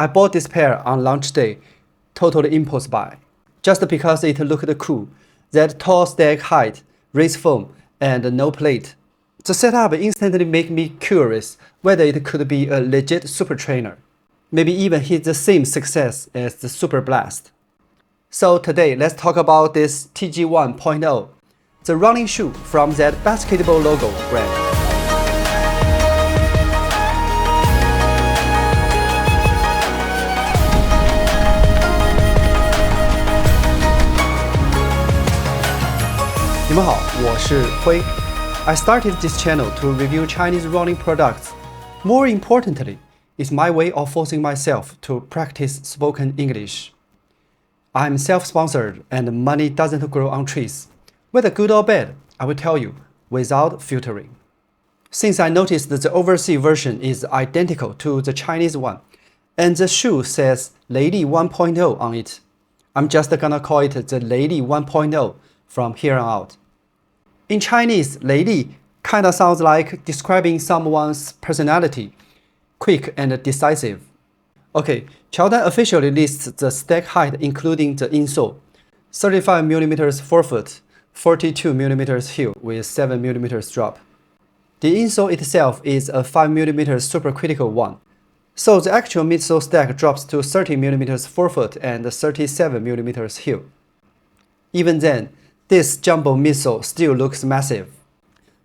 I bought this pair on launch day, totally impulse buy, just because it looked cool. That tall stack height, raised foam, and no plate. The setup instantly made me curious whether it could be a legit super trainer. Maybe even hit the same success as the Super Blast. So today, let's talk about this TG 1.0, the running shoe from that basketball logo brand. I started this channel to review Chinese running products. More importantly, it's my way of forcing myself to practice spoken English. I'm self-sponsored and money doesn't grow on trees. Whether good or bad, I will tell you without filtering. Since I noticed that the overseas version is identical to the Chinese one, and the shoe says Lady 1.0 on it, I'm just gonna call it the Lady 1.0 from here on out. In Chinese, Lady kinda sounds like describing someone's personality, quick and decisive. Okay, Qiaodan officially lists the stack height including the insole, 35mm forefoot, 42mm heel with 7mm drop. The insole itself is a 5mm supercritical one, so the actual midsole stack drops to 30mm forefoot and 37mm heel. Even then, this jumbo midsole still looks massive.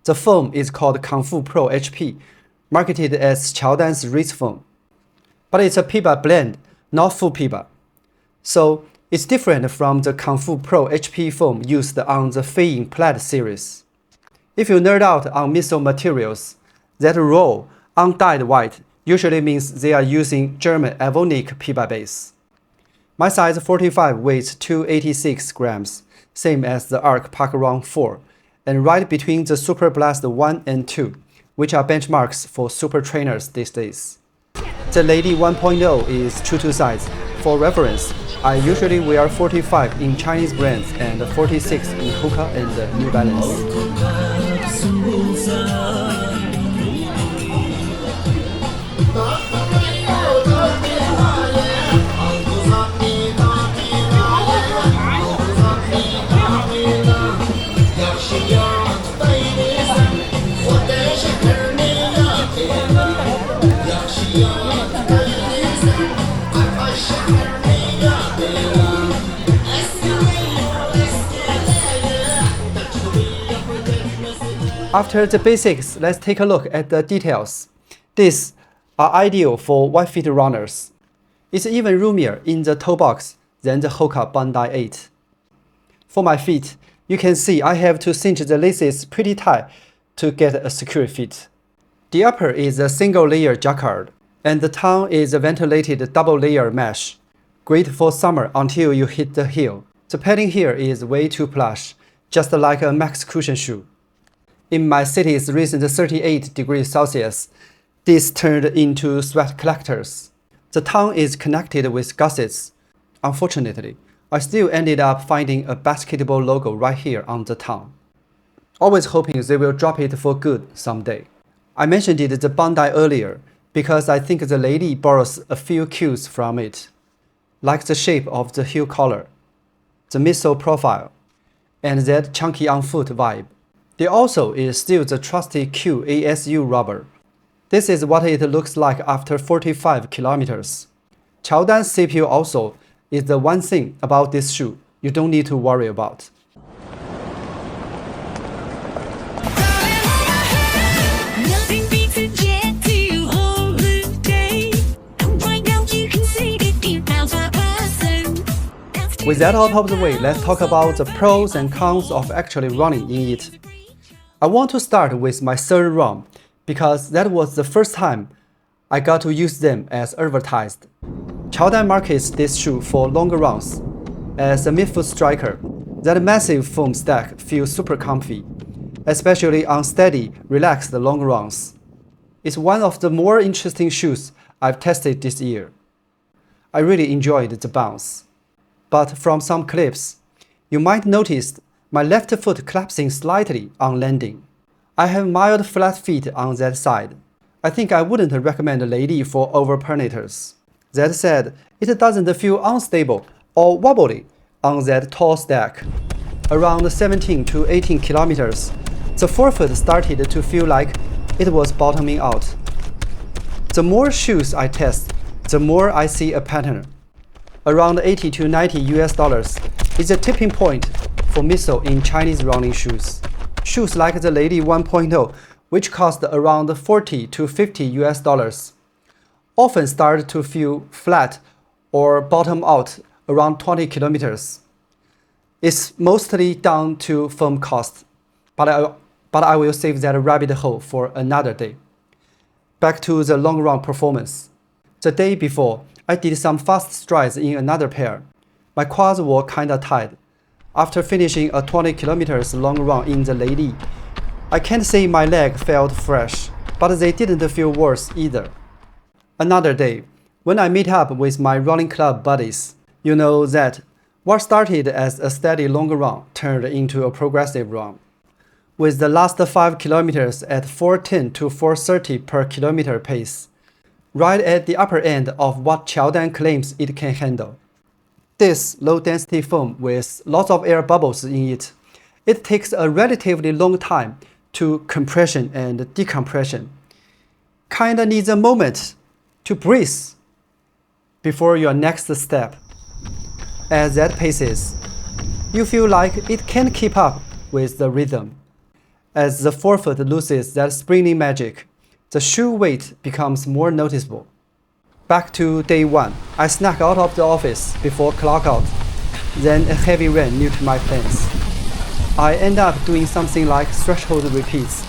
The foam is called Kung Fu Pro HP, marketed as Qiaodan's race foam. But it's a Peeba blend, not full Peeba. So it's different from the Kung Fu Pro HP foam used on the Feiying Plaid series. If you nerd out on midsole materials, that raw, undyed white usually means they are using German Evonik Peeba base. My size 45 weighs 286 grams, same as the Arc Parkrun 4, and right between the Super Blast 1 and 2, which are benchmarks for super trainers these days. The Lady 1.0 is true to size. For reference, I usually wear 45 in Chinese brands and 46 in Hoka and New Balance. After the basics, let's take a look at the details. These are ideal for wide feet runners. It's even roomier in the toe box than the Hoka Bandai 8. For my feet, you can see I have to cinch the laces pretty tight to get a secure fit. The upper is a single-layer jacquard, and the tongue is a ventilated double-layer mesh. Great for summer until you hit the heel. The padding here is way too plush, just like a max cushion shoe. In my city's recent 38 degrees Celsius, this turned into sweat collectors. The tongue is connected with gussets. Unfortunately, I still ended up finding a basketball logo right here on the tongue. Always hoping they will drop it for good someday. I mentioned it the Bandai earlier because I think the Lady borrows a few cues from it, like the shape of the heel collar, the midsole profile, and that chunky on-foot vibe. There also is still the trusty Q ASU rubber. This is what it looks like after 45 kilometers. Qiaodan's CPU also is the one thing about this shoe you don't need to worry about. With that out of the way, let's talk about the pros and cons of actually running in it. I want to start with my third run because that was the first time I got to use them as advertised. Qiaodan markets this shoe for longer runs. As a midfoot striker, that massive foam stack feels super comfy, especially on steady, relaxed long runs. It's one of the more interesting shoes I've tested this year. I really enjoyed the bounce. But from some clips, you might notice my left foot collapsing slightly on landing. I have mild flat feet on that side. I think I wouldn't recommend Lady for overpernators. That said, it doesn't feel unstable or wobbly on that tall stack. Around 17 to 18 kilometers, the forefoot started to feel like it was bottoming out. The more shoes I test, the more I see a pattern. Around 80 to 90 US dollars is a tipping point for Miso in Chinese running shoes. Shoes like the Lady 1.0, which cost around 40 to 50 US dollars, often start to feel flat or bottom out around 20 kilometers. It's mostly down to foam cost, but I will save that rabbit hole for another day. Back to the long run performance. The day before, I did some fast strides in another pair. My quads were kinda tight. After finishing a 20 kilometers long run in the Lady, I can't say my leg felt fresh, but they didn't feel worse either. Another day, when I meet up with my running club buddies, you know that what started as a steady long run turned into a progressive run. With the last 5 kilometers at 4:10 to 4:30 per kilometer pace, right at the upper end of what Qiaodan claims it can handle. This low-density foam with lots of air bubbles in it, it takes a relatively long time to compression and decompression. Kinda needs a moment to breathe before your next step. As that paces, you feel like it can't keep up with the rhythm. As the forefoot loses that springing magic, the shoe weight becomes more noticeable. Back to day 1, I snuck out of the office before clock out. Then a heavy rain nuked my plans. I end up doing something like threshold repeats,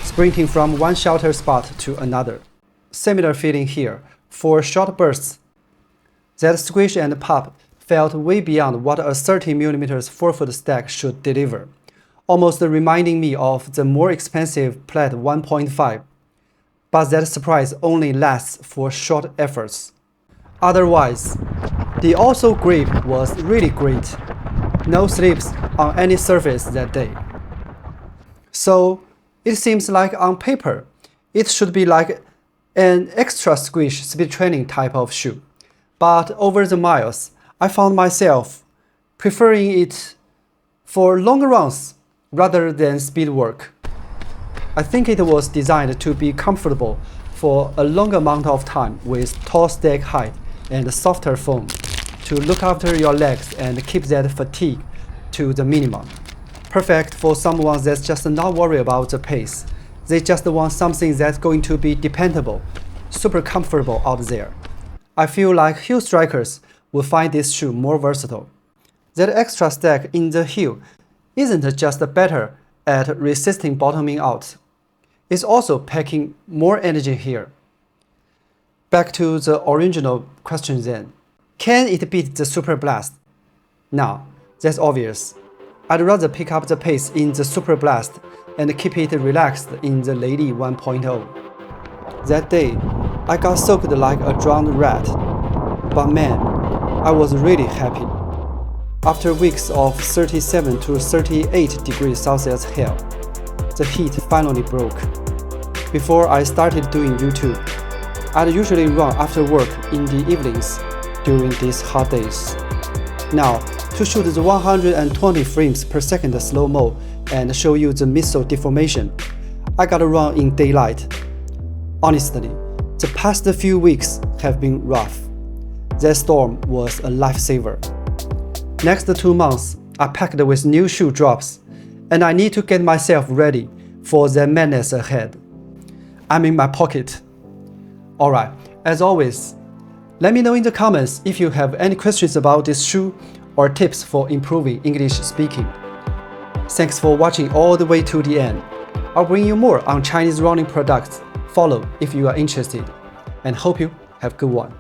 sprinting from one shelter spot to another. Similar feeling here for short bursts. That squish and pop felt way beyond what a 30mm forefoot stack should deliver, almost reminding me of the more expensive Plaid 1.5. But that surprise only lasts for short efforts. Otherwise, the also grip was really great. No slips on any surface that day. So it seems like on paper, it should be like an extra squish speed training type of shoe. But over the miles, I found myself preferring it for long runs rather than speed work. I think it was designed to be comfortable for a long amount of time with tall stack height and softer foam to look after your legs and keep that fatigue to the minimum. Perfect for someone that's just not worried about the pace. They just want something that's going to be dependable, super comfortable out there. I feel like heel strikers will find this shoe more versatile. That extra stack in the heel isn't just better at resisting bottoming out. It's also packing more energy here. Back to the original question then. Can it beat the Super Blast? Now, that's obvious. I'd rather pick up the pace in the Super Blast and keep it relaxed in the Lady 1.0. That day, I got soaked like a drowned rat. But man, I was really happy. After weeks of 37 to 38 degrees Celsius hell, the heat finally broke. Before I started doing YouTube, I'd usually run after work in the evenings during these hot days. Now, to shoot the 120 frames per second slow-mo and show you the Miso deformation, I gotta run in daylight. Honestly, the past few weeks have been rough. That storm was a lifesaver. Next 2 months are packed with new shoe drops, and I need to get myself ready for the madness ahead. I'm in my pocket. Alright, as always, let me know in the comments if you have any questions about this shoe or tips for improving English speaking. Thanks for watching all the way to the end. I'll bring you more on Chinese running products. Follow if you are interested, and hope you have a good one.